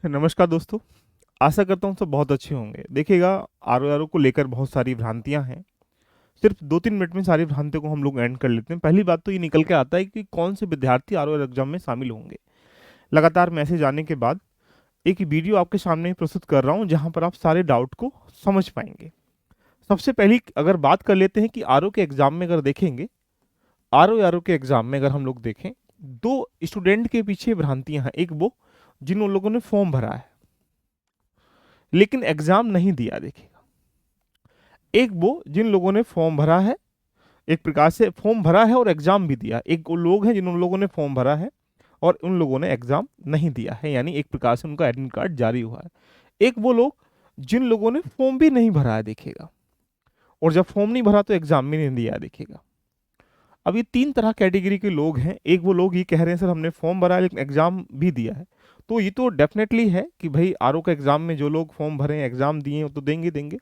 नमस्कार दोस्तों। आशा करता हूँ सब बहुत अच्छे होंगे। देखिएगा, आर को लेकर बहुत सारी भ्रांतियां हैं। सिर्फ 2-3 मिनट में सारी भ्रांतियों को हम लोग एंड कर लेते हैं। पहली बात तो ये निकल के आता है कि कौन से विद्यार्थी आर एग्जाम में शामिल होंगे। लगातार मैसेज आने के बाद एक वीडियो आपके सामने प्रस्तुत कर रहा हूँ जहाँ पर आप सारे डाउट को समझ पाएंगे। सबसे पहली अगर बात कर लेते हैं कि आर के एग्जाम में अगर देखेंगे, आर के एग्जाम में अगर हम लोग देखें, दो स्टूडेंट के पीछे भ्रांतियां हैं। एक वो जिन उन लोगों ने फॉर्म भरा है लेकिन एग्जाम नहीं दिया, देखिएगा। एक वो जिन लोगों ने फॉर्म भरा है, एक प्रकार से फॉर्म भरा है और एग्जाम भी दिया। एक वो लोग हैं जिन उन लोगों ने फॉर्म भरा है और उन लोगों ने एग्जाम नहीं दिया है, यानी एक प्रकार से उनका एडमिट कार्ड जारी हुआ है। एक वो लोग जिन लोगों ने फॉर्म भी नहीं भरा है, देखिएगा, और जब फॉर्म नहीं भरा तो एग्जाम भी नहीं दिया है, देखिएगा। अब ये तीन तरह कैटेगरी के लोग हैं। एक वो लोग ये कह रहे हैं सर हमने फॉर्म भरा है लेकिन एग्जाम भी दिया है, तो ये तो डेफिनेटली है कि भाई आर का एग्जाम में जो लोग फॉर्म भरे हैं, एग्जाम दिए हैं, वो तो देंगे देंगे।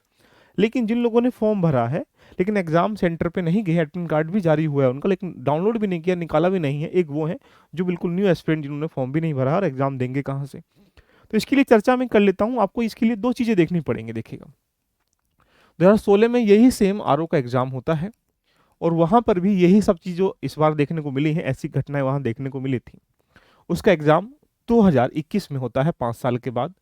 लेकिन जिन लोगों ने फॉर्म भरा है लेकिन एग्जाम सेंटर पे नहीं गए, एडमिट कार्ड भी जारी हुआ है उनका लेकिन डाउनलोड भी नहीं किया, निकाला भी नहीं है, एक वो है जो बिल्कुल न्यू एस्पिरेंट जिन्होंने फॉर्म भी नहीं भरा और एग्जाम देंगे कहाँ से। तो इसके लिए चर्चा मैं कर लेता हूँ। आपको इसके लिए दो चीजें देखनी पड़ेंगी। देखिएगा, 2016 में यही सेम आर का एग्जाम होता है और वहां पर भी यही सब चीज़ों इस बार देखने को मिली हैं, ऐसी घटनाएं वहां देखने को मिली थी। उसका एग्जाम 2021 में होता है, 5 साल के बाद।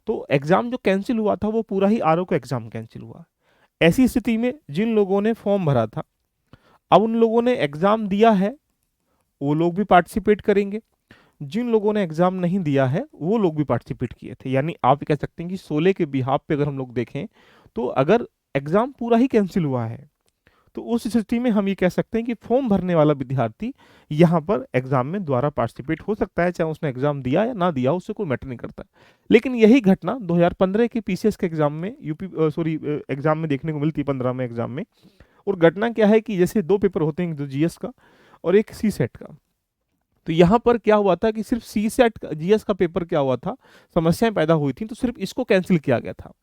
तो एग्जाम जो कैंसिल हुआ था वो पूरा ही आर का एग्जाम कैंसिल हुआ। ऐसी स्थिति में जिन लोगों ने फॉर्म भरा था, अब उन लोगों ने एग्जाम दिया है, वो लोग भी पार्टिसिपेट करेंगे। जिन लोगों ने एग्जाम नहीं दिया है वो लोग भी पार्टिसिपेट किए थे। यानी आप कह सकते हैं कि 16 के बिहाफ पे अगर हम लोग देखें, तो अगर एग्जाम पूरा ही कैंसिल हुआ है तो उस स्थिति में हम ये कह सकते हैं कि फॉर्म भरने वाला विद्यार्थी यहाँ पर एग्जाम में दोबारा पार्टिसिपेट हो सकता है, चाहे उसने एग्जाम दिया या ना दिया, उससे कोई मैटर नहीं करता। लेकिन यही घटना 2015 के पीसीएस के एग्जाम में एग्जाम में देखने को मिलती है, 15 में एग्जाम में। और घटना क्या है कि जैसे दो पेपर होते हैं, दो जीएस का और एक सी सेट का। तो यहाँ पर क्या हुआ था कि सिर्फ सी सेट जीएस का पेपर क्या हुआ था, समस्याएं पैदा हुई थी, तो सिर्फ इसको कैंसिल किया गया था,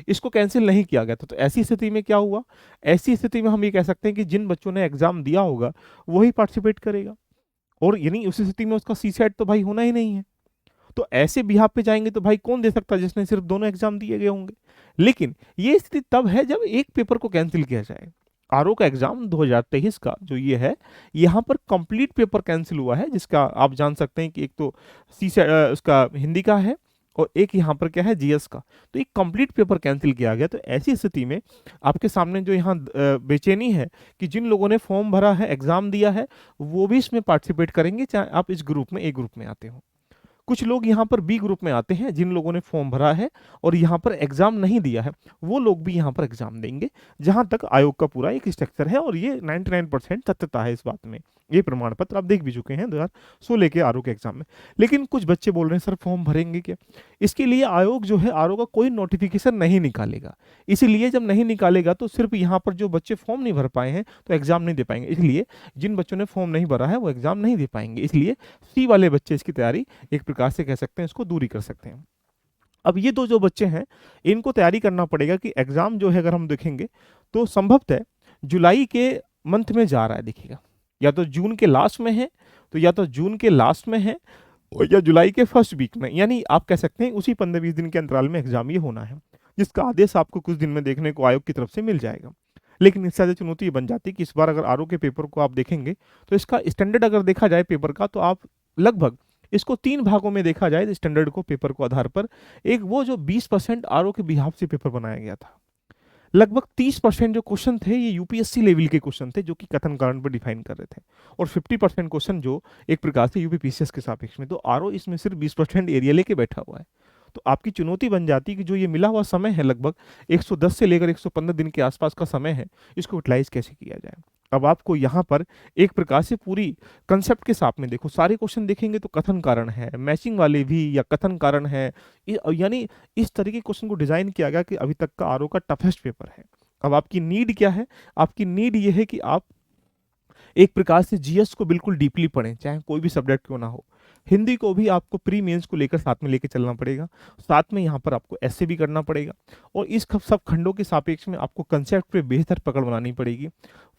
इसको कैंसिल नहीं किया गया था। तो ऐसी स्थिति में क्या हुआ, ऐसी स्थिति में हम ये कह सकते हैं कि जिन बच्चों ने एग्जाम दिया होगा वही पार्टिसिपेट करेगा, और यानी उस स्थिति में उसका सी सेट तो भाई होना ही नहीं है। तो ऐसे बिहाफ पे जाएंगे तो भाई कौन दे सकता है जिसने सिर्फ दोनों एग्जाम दिए गए होंगे। लेकिन ये स्थिति तब है जब एक पेपर को कैंसिल किया जाए। आरओ का एग्जाम 2023 का जो ये है, यहाँ पर कंप्लीट पेपर कैंसिल हुआ है, जिसका आप जान सकते हैं कि एक तो उसका हिंदी का है और एक यहाँ पर क्या है, जीएस का। तो एक कंप्लीट पेपर कैंसिल किया गया। तो ऐसी स्थिति में आपके सामने जो यहाँ बेचैनी है कि जिन लोगों ने फॉर्म भरा है, एग्जाम दिया है, वो भी इसमें पार्टिसिपेट करेंगे, चाहे आप इस ग्रुप में, ए ग्रुप में आते हो। कुछ लोग यहाँ पर बी ग्रुप में आते हैं, जिन लोगों ने फॉर्म भरा है और यहाँ पर एग्जाम नहीं दिया है, वो लोग भी यहाँ पर एग्जाम देंगे। जहां तक आयोग का पूरा एक स्ट्रक्चर है और ये 99% सत्यता है इस बात में। ये प्रमाण पत्र आप देख भी चुके हैं 2016 के आरओ के एग्जाम में। लेकिन कुछ बच्चे बोल रहे हैं सर फॉर्म भरेंगे क्या। इसके लिए आयोग जो है आरओ का कोई नोटिफिकेशन नहीं निकालेगा। इसीलिए जब नहीं निकालेगा तो सिर्फ यहाँ पर जो बच्चे फॉर्म नहीं भर पाए हैं तो एग्जाम नहीं दे पाएंगे। इसलिए जिन बच्चों ने फॉर्म नहीं भरा है वो एग्जाम नहीं दे पाएंगे। इसलिए सी वाले बच्चे इसकी तैयारी एक प्रकार से कह सकते हैं, इसको दूरी कर सकते हैं। अब ये दो जो बच्चे हैं, इनको तैयारी करना पड़ेगा कि एग्जाम जो है अगर हम देखेंगे तो संभवतः जुलाई के मंथ में जा रहा है, देखिएगा। या तो जून के लास्ट में है, तो या तो जून के लास्ट में है और या जुलाई के फर्स्ट वीक में, यानी आप कह सकते हैं उसी 15-20 दिन के अंतराल में एग्जाम ये होना है, जिसका आदेश आपको कुछ दिन में देखने को आयोग की तरफ से मिल जाएगा। लेकिन इससे ज़्यादा चुनौती ये बन जाती है कि इस बार अगर आरओ के पेपर को आप देखेंगे तो इसका स्टैंडर्ड अगर देखा जाए पेपर का, तो आप लगभग इसको 3 भागों में देखा जाए स्टैंडर्ड को, पेपर को आधार पर। एक वो जो 20% आरओ के बिहाफ से पेपर बनाया गया था, लगभग 30% जो क्वेश्चन थे ये यूपीएससी लेवल के क्वेश्चन थे जो कि कथन कारण पर डिफाइन कर रहे थे, और 50% क्वेश्चन जो एक प्रकार से यूपीपीसीएस के सापेक्ष में। तो आरओ इसमें सिर्फ 20% एरिया लेके बैठा हुआ है। तो आपकी चुनौती बन जाती है कि जो ये मिला हुआ समय है, लगभग 110 से लेकर 115 दिन के आसपास का समय है, इसको यूटिलाइज कैसे किया जाए। अब आपको यहाँ पर एक प्रकार से पूरी कंसेप्ट के साथ में देखो, सारे क्वेश्चन देखेंगे तो कथन कारण है, मैचिंग वाले भी या कथन कारण है, यानी इस तरीके के क्वेश्चन को डिजाइन किया गया कि अभी तक का आरओ का टफेस्ट पेपर है। अब आपकी नीड क्या है, आपकी नीड ये है कि आप एक प्रकार से जीएस को बिल्कुल डीपली पढ़ें, चाहे कोई भी सब्जेक्ट क्यों ना हो। हिंदी को भी आपको प्री मेंस को लेकर साथ में लेके चलना पड़ेगा। साथ में यहाँ पर आपको एसए भी करना पड़ेगा और इस सब खंडों के सापेक्ष में आपको कंसेप्ट पे बेहतर पकड़ बनानी पड़ेगी,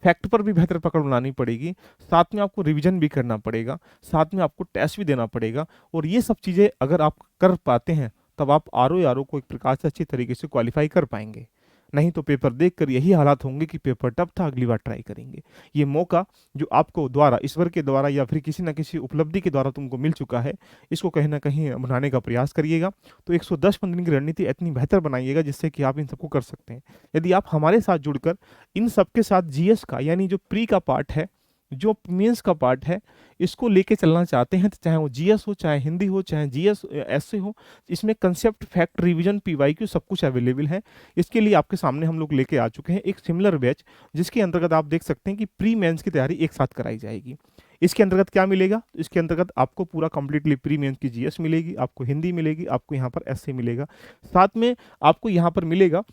फैक्ट पर भी बेहतर पकड़ बनानी पड़ेगी, साथ में आपको रिवीजन भी करना पड़ेगा, साथ में आपको टेस्ट भी देना पड़ेगा। और ये सब चीज़ें अगर आप कर पाते हैं तब आप आरओ को एक प्रकार से अच्छी तरीके से क्वालिफाई कर पाएंगे। नहीं तो पेपर देखकर यही हालात होंगे कि पेपर टफ था, अगली बार ट्राई करेंगे। ये मौका जो आपको द्वारा, ईश्वर के द्वारा या फिर किसी न किसी उपलब्धि के द्वारा तुमको मिल चुका है, इसको कहीं ना कहीं बनाने का प्रयास करिएगा। तो 110 दिन की रणनीति इतनी बेहतर बनाइएगा जिससे कि आप इन सबको कर सकते हैं। यदि आप हमारे साथ जुड़कर इन सबके साथ जीएस का यानी जो प्री का पार्ट है, जो मेंस का पार्ट है, इसको लेके चलना चाहते हैं, तो चाहे वो जीएस हो, चाहे हिंदी हो, चाहे जीएस एसए हो, इसमें कंसेप्ट, फैक्ट, रिवीजन, पीवाईक्यू सब कुछ अवेलेबल है। इसके लिए आपके सामने हम लोग लेके आ चुके हैं एक सिमिलर बैच, जिसके अंतर्गत आप देख सकते हैं कि प्री मेंस की तैयारी एक साथ कराई जाएगी। इसके अंतर्गत क्या मिलेगा? इसके अंतर्गत आपको पूरा कंप्लीटली प्री मेंस की जीएस मिलेगी, आपको हिंदी मिलेगी, आपको यहाँ पर एसए मिलेगा, साथ में आपको यहाँ पर मिलेगा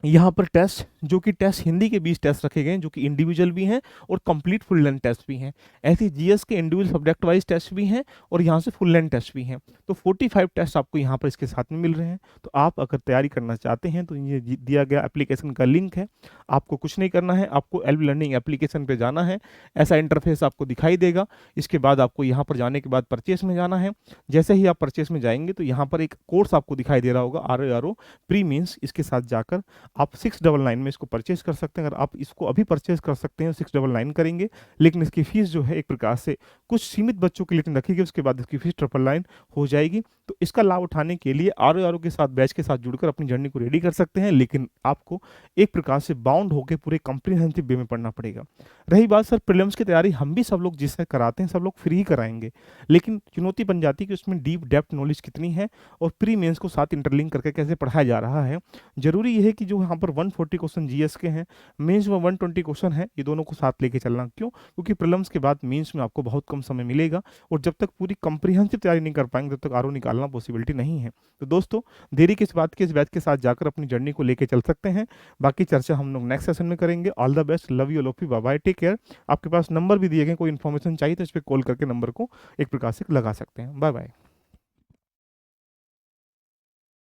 यहाँ पर टेस्ट, जो कि टेस्ट हिंदी के 20 टेस्ट रखे गए हैं, जो कि इंडिविजुअल भी हैं और कंप्लीट फुल लेंथ टेस्ट भी हैं। ऐसे जीएस के इंडिविजुअल सब्जेक्ट वाइज टेस्ट भी हैं और यहाँ से फुल लेंथ टेस्ट भी हैं। तो 45 टेस्ट आपको यहाँ पर इसके साथ में मिल रहे हैं। तो आप अगर तैयारी करना चाहते हैं तो ये दिया गया एप्लीकेशन का लिंक है, आपको कुछ नहीं करना है, आपको एल्ब लर्निंग एप्लीकेशन पर जाना है। ऐसा इंटरफेस आपको दिखाई देगा। इसके बाद आपको यहाँ पर जाने के बाद परचेस में जाना है। जैसे ही आप परचेस में जाएंगे तो यहाँ पर एक कोर्स आपको दिखाई दे रहा होगा, आरओ प्री मीन्स। इसके साथ जाकर आप 699 में इसको परचेज कर सकते हैं। अगर आप इसको अभी परचेज कर सकते हैं 699 करेंगे, लेकिन इसकी फीस जो है एक प्रकार से कुछ सीमित बच्चों के लिए रखी गई, उसके बाद इसकी फीस 999 हो जाएगी। तो इसका लाभ उठाने के लिए आरओ के साथ, बैच के साथ जुड़कर अपनी जर्नी को रेडी कर सकते हैं, लेकिन आपको एक प्रकार से बाउंड होकर पूरे कॉम्प्रिहेंसिव वे में पढ़ना पड़ेगा। रही बात सर प्रीलिम्स की तैयारी, हम भी सब लोग जिससे कराते हैं सब लोग फ्री ही कराएंगे, लेकिन चुनौती बन जाती है कि उसमें डीप डेप्थ नॉलेज कितनी है और प्री मेंस को साथ इंटरलिंक करके कैसे पढ़ाया जा रहा है। जरूरी यह है कि जो यहाँ पर 140 क्वेश्चन जीएस के हैं, मेंस में 120 क्वेश्चन है, ये दोनों को साथ लेके चलना। क्यों? क्योंकि प्रीलिम्स के बाद मेंस में आपको बहुत कम समय मिलेगा और जब तक पूरी कॉम्प्रिहेंसिव तैयारी नहीं कर पाएंगे तब तक आरओ निकालना पॉसिबिलिटी नहीं है। तो दोस्तों देरी किस बात की, इस बैच के साथ जाकर अपनी जर्नी को लेके चल सकते हैं। बाकी चर्चा हम लोग नेक्स्ट सेशन में करेंगे। All the best, love you, लोफी, बाय बाय, टेक केयर। आपके पास नंबर भी दिए गए, कोई इन्फॉर्मेशन चाहिए तो इस पर कॉल करके नंबर को एक प्रकार से लगा सकते हैं। Bye bye.